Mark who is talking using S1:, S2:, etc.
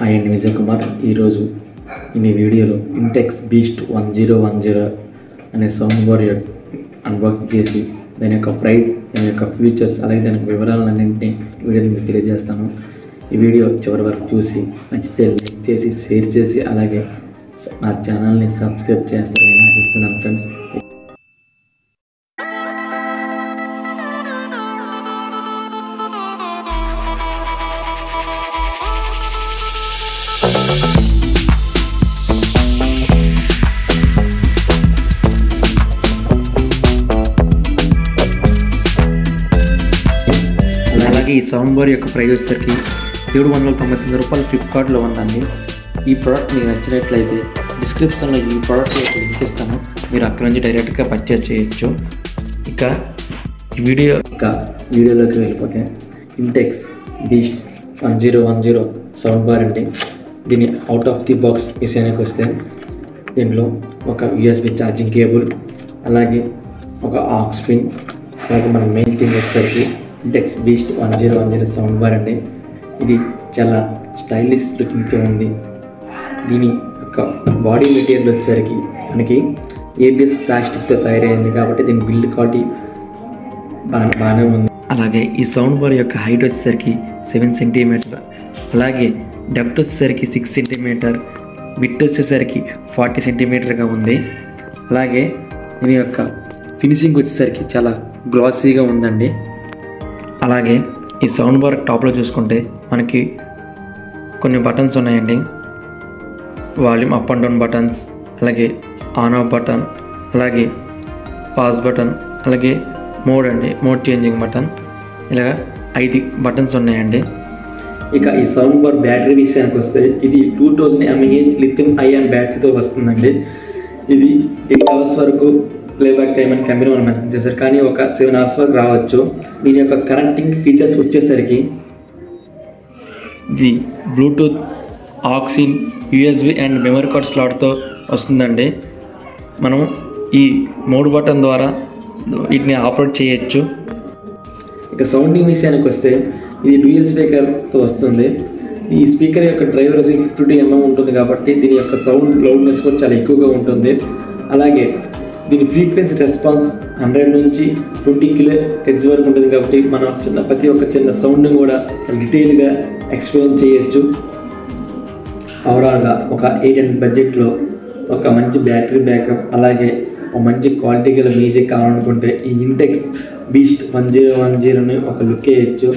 S1: And Vijay Kumar ఈరోజు ఈ వీడియోలో ఇంటెక్స్ బీస్ట్ 1010 అనే సౌండ్ బార్ అన్బాక్స్ చేసి దాని యొక్క ప్రైస్, దాని యొక్క ఫీచర్స్, అలాగే దాని యొక్క వివరాలన్నింటినీ వీడియోని మీకు తెలియజేస్తాను. ఈ వీడియో చివరి వరకు చూసి నచ్చితే లైక్ చేసి, షేర్ చేసి, అలాగే నా ఛానల్ని సబ్స్క్రైబ్ చేస్తారని ఆశిస్తున్నాను ఫ్రెండ్స్. అలాగే ఈ సౌండ్ బార్ యొక్క ప్రైస్ వచ్చేసరికి 799 రూపాయలు ఫ్లిప్కార్ట్లో ఉందండి. ఈ ప్రోడక్ట్ మీకు నచ్చినట్లయితే డిస్క్రిప్షన్లో ఈ ప్రోడక్ట్ యొక్క లింక్ ఇస్తాను, మీరు అక్కడ నుంచి డైరెక్ట్గా పర్చేజ్ చేయొచ్చు. ఇక వీడియోలోకి వెళ్ళిపోతే ఇంటెక్స్ బీస్ట్ 1010 సౌండ్ బార్ అండి. దీని అవుట్ ఆఫ్ ది బాక్స్ విషయానికి వస్తే దీంట్లో ఒక యూఎస్బి ఛార్జింగ్ కేబుల్, అలాగే ఒక ఆక్స్ పిన్, అలాగే మన మెయిన్ థింగ్ వచ్చేసరికి ఇంటెక్స్ బీస్ట్ 1010 సౌండ్ బార్ అండి. ఇది చాలా స్టైలిష్ లుకింగ్తో ఉంది. దీని యొక్క బాడీ మెటీరియల్ వచ్చేసరికి మనకి ఏబిఎస్ ప్లాస్టిక్తో తయారైంది కాబట్టి దీని బిల్డ్ క్వాలిటీ బాగానే ఉంది. అలాగే ఈ సౌండ్ బార్ యొక్క హైట్ వచ్చేసరికి 7 సెంటీమీటర్, అలాగే డెప్త్ వచ్చేసరికి 6 సెంటీమీటర్, విడ్త్ వచ్చేసరికి 40 సెంటీమీటర్గా ఉంది. అలాగే దీని యొక్క ఫినిషింగ్ వచ్చేసరికి చాలా గ్లాసీగా ఉందండి. అలాగే ఈ సౌండ్ బార్ టాప్లో చూసుకుంటే మనకి కొన్ని బటన్స్ ఉన్నాయండి. Volume up and down buttons, అలాగే ఆన్ ఆఫ్ బటన్, అలాగే పాజ్ బటన్, అలాగే మోడ్ చేంజింగ్ బటన్, ఇలాగ 5 బటన్స్ ఉన్నాయండి. ఇక ఈ సౌండ్ బార్ బ్యాటరీ విషయానికి వస్తే ఇది 2000 mAh లిథియం అయాన్ బ్యాటరీతో వస్తుందండి. ఇది 8 hours వరకు ప్లేబ్యాక్ టైం అని కంపెనీ వాళ్ళు మెన్షన్ చేశారు, కానీ ఒక 7 hours వరకు రావచ్చు. దీని యొక్క కనెక్టింగ్ ఫీచర్స్ వచ్చేసరికి ఇది Bluetooth, aux in, USB and memory card స్లాట్తో వస్తుందండి. మనం ఈ 3 బటన్ ద్వారా వీటిని ఆపరేట్ చేయొచ్చు. ఇక సౌండింగ్ విషయానికి వస్తే ఇది డ్యూయల్ స్పీకర్తో వస్తుంది. ఈ స్పీకర్ యొక్క డ్రైవర్ వచ్చి 52 mm ఉంటుంది కాబట్టి దీని యొక్క సౌండ్ లౌడ్నెస్ కూడా చాలా ఎక్కువగా ఉంటుంది. అలాగే దీని ఫ్రీక్వెన్సీ రెస్పాన్స్ 100 నుంచి 20 kHz వరకు ఉంటుంది కాబట్టి మనం ప్రతి ఒక్క చిన్న సౌండ్ని కూడా చాలా డీటెయిల్గా ఎక్స్ప్లెయిన్ చేయొచ్చు. ఓవరాల్గా ఒక 800 బడ్జెట్లో ఒక మంచి బ్యాటరీ బ్యాకప్, అలాగే ఒక మంచి క్వాలిటీ గల మ్యూజిక్ కావాలనుకుంటే ఈ ఇంటెక్స్ బీస్ట్ 1010ని ఒక లుక్ వేయచ్చు.